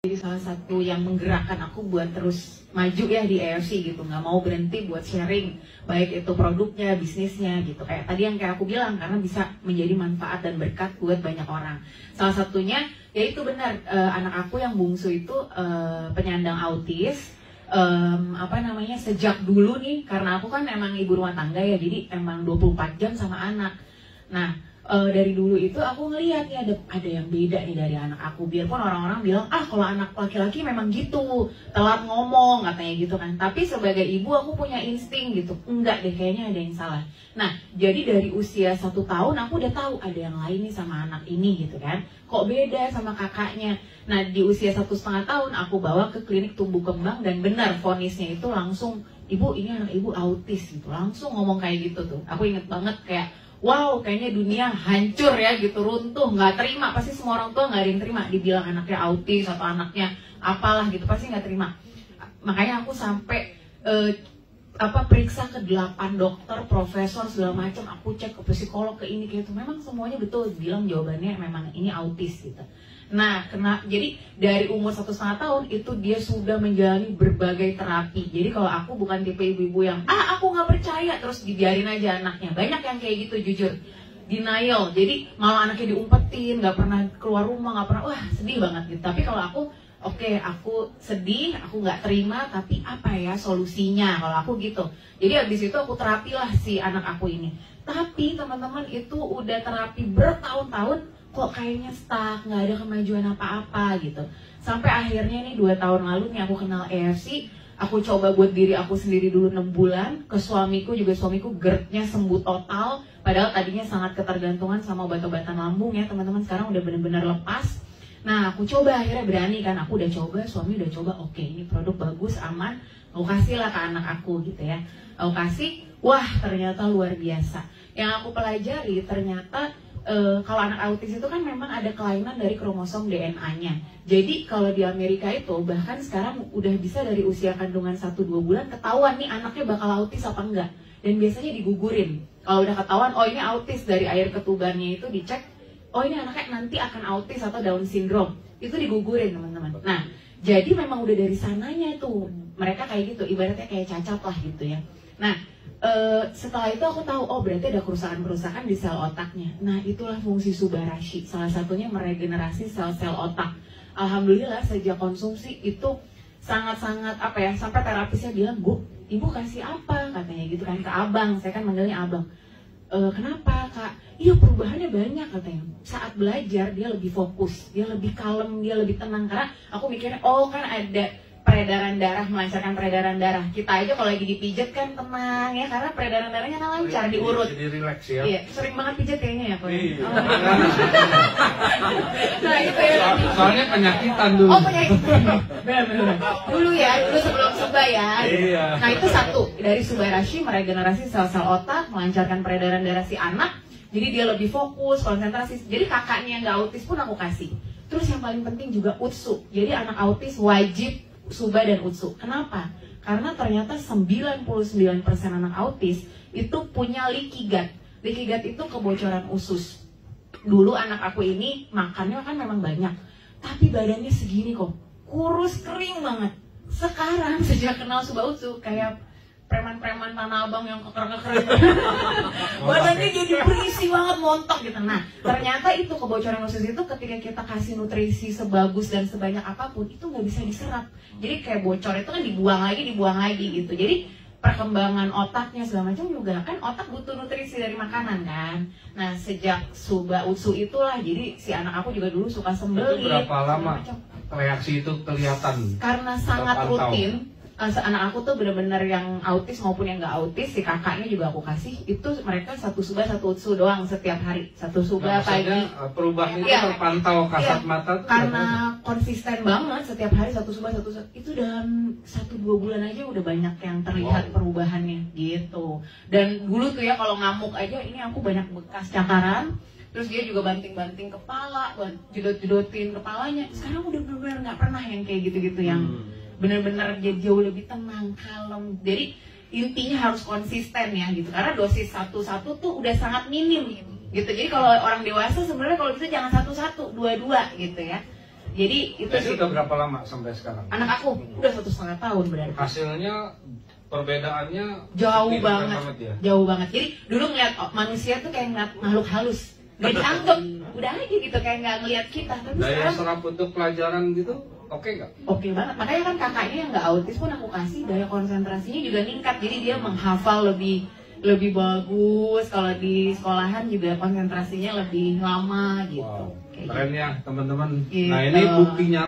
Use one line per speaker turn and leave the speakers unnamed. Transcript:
Jadi salah satu yang menggerakkan aku buat terus maju ya di AFC gitu, nggak mau berhenti buat sharing, baik itu produknya, bisnisnya gitu. Kayak tadi yang kayak aku bilang, karena bisa menjadi manfaat dan berkat buat banyak orang. Salah satunya, ya itu benar, anak aku yang bungsu itu penyandang autis. Sejak dulu nih, karena aku kan emang ibu rumah tangga ya, jadi emang 24 jam sama anak. Nah, dari dulu itu aku ngelihat ya ada yang beda nih dari anak aku. Biarpun orang-orang bilang, kalau anak laki-laki memang gitu, telat ngomong katanya gitu kan. Tapi sebagai ibu aku punya insting gitu, enggak deh, kayaknya ada yang salah. Nah, jadi dari usia 1 tahun aku udah tahu ada yang lain nih sama anak ini gitu kan. Kok beda sama kakaknya. Nah, di usia 1,5 tahun aku bawa ke klinik tumbuh kembang, dan benar vonisnya itu langsung, ibu ini anak ibu autis gitu. Langsung ngomong kayak gitu tuh. Aku inget banget kayak, wow, kayaknya dunia hancur ya gitu, runtuh, nggak terima. Pasti semua orang tua nggak ada yang terima dibilang anaknya autis atau anaknya apalah gitu, pasti nggak terima. Makanya aku sampai periksa ke 8 dokter, profesor segala macam. Aku cek ke psikolog, ke ini kayak itu. Memang semuanya betul bilang jawabannya memang ini autis gitu. Nah, jadi dari umur 1,5 tahun itu dia sudah menjalani berbagai terapi. Jadi kalau aku bukan tipe ibu-ibu yang aku nggak percaya terus dibiarin aja anaknya. Banyak yang kayak gitu, jujur, denial. Jadi malah anaknya diumpetin, nggak pernah keluar rumah, nggak pernah, sedih banget gitu. Tapi kalau aku, aku sedih, aku nggak terima, tapi apa ya solusinya kalau aku gitu. Jadi habis itu aku terapilah si anak aku ini. Tapi teman-teman, itu udah terapi bertahun-tahun, kok kayaknya stuck, nggak ada kemajuan apa-apa gitu. Sampai akhirnya nih 2 tahun lalu nih aku kenal AFC, aku coba buat diri aku sendiri dulu 6 bulan, ke suamiku juga, suamiku GERD-nya sembuh total, padahal tadinya sangat ketergantungan sama obat-obatan lambung ya teman-teman, sekarang udah benar-benar lepas. Nah, aku coba, akhirnya berani kan, aku udah coba, suami udah coba, oke, ini produk bagus, aman, aku kasih lah ke anak aku gitu ya. Aku kasih, wah ternyata luar biasa. Yang aku pelajari ternyata kalau anak autis itu kan memang ada kelainan dari kromosom DNA-nya. Jadi kalau di Amerika itu bahkan sekarang udah bisa dari usia kandungan 1-2 bulan ketahuan nih anaknya bakal autis apa enggak. Dan biasanya digugurin. Kalau udah ketahuan, ini autis, dari air ketubannya itu dicek, ini anaknya nanti akan autis atau Down syndrome. Itu digugurin teman-teman. Nah, jadi memang udah dari sananya tuh mereka kayak gitu, ibaratnya kayak cacat lah gitu ya. Nah, setelah itu aku tahu, berarti ada kerusakan-kerusakan di sel otaknya. Nah, itulah fungsi Subarashi, salah satunya meregenerasi sel-sel otak. Alhamdulillah sejak konsumsi itu sangat-sangat sampai terapisnya bilang, Bu, Ibu kasih apa? Katanya gitu kan ke abang, saya kan manggilnya abang. Kenapa Kak? Iya, perubahannya banyak katanya. Saat belajar dia lebih fokus, dia lebih kalem, dia lebih tenang. Karena aku mikirnya, kan ada peredaran darah, melancarkan peredaran darah. Kita aja kalau lagi dipijat kan tenang ya, karena peredaran darahnya kan lancar, diurut.
Jadi relax ya.
Iya, sering banget pijat kayaknya ya.
Iya.
Nah itu ya.
Soalnya penyakitan dulu.
Penyakitan. Benar. Dulu sebelum Suba ya.
Iya.
Nah itu satu, dari Subarashi meregenerasi sel-sel otak, melancarkan peredaran darah si anak. Jadi dia lebih fokus, konsentrasi. Jadi kakaknya yang nggak autis pun aku kasih. Terus yang paling penting juga Utsu. Jadi anak autis wajib Suba dan Utsu. Kenapa? Karena ternyata 99% anak autis itu punya leaky gut. Leaky gut itu kebocoran usus. Dulu anak aku ini makannya kan memang banyak, tapi badannya segini kok, kurus kering banget. Sekarang sejak kenal Suba Utsu kayak preman-preman Tanah Abang yang keker-keker. Badannya jadi berisi banget, montok gitu. Nah, ternyata itu kebocoran usus itu ketika kita kasih nutrisi sebagus dan sebanyak apapun, itu nggak bisa diserap. Jadi kayak bocor itu kan dibuang lagi gitu. Jadi perkembangan otaknya segala macam juga kan, otak butuh nutrisi dari makanan kan. Nah, sejak Suba Utsu itulah, jadi si anak aku juga dulu suka sembelih.
Itu berapa lama reaksi itu kelihatan?
Karena sangat rutin. Anak aku tuh benar-benar yang autis maupun yang nggak autis, si kakaknya juga aku kasih, itu mereka 1 Suba 1 Utsu doang setiap hari. 1 Suba pagi.
Perubahan itu terpantau kasat mata.
Karena konsisten banget setiap hari 1 Suba 1 Utsu. Itu dalam 1-2 bulan aja udah banyak yang terlihat perubahannya gitu. Dan dulu tuh ya kalau ngamuk aja, ini aku banyak bekas cakaran. Terus dia juga banting-banting kepala, jedot-jedotin kepalanya. Sekarang udah benar-benar nggak pernah yang kayak gitu-gitu yang benar-benar dia jauh lebih tenang, kalem. Jadi intinya harus konsisten ya gitu. Karena dosis 1-1 tuh udah sangat minim gitu. Jadi kalau orang dewasa sebenarnya kalau bisa jangan 1-1, 2-2 gitu ya. Jadi itu sih.
Udah berapa lama sampai sekarang?
Anak aku udah 1,5 tahun berarti.
Hasilnya perbedaannya
jauh banget,
ya?
jauh banget. Jadi dulu ngeliat manusia tuh kayak ngeliat makhluk halus, gak dianggap, udah aja gitu kayak nggak ngeliat kita. Tapi
daya
sekarang
serap untuk pelajaran gitu, oke nggak?
oke banget. Makanya kan kakaknya yang nggak autis pun aku kasih daya konsentrasinya juga meningkat. Jadi dia menghafal lebih bagus. Kalau di sekolahan juga konsentrasinya lebih lama gitu.
Wow. Keren ya teman-teman.
Gitu.
Nah ini buktinya.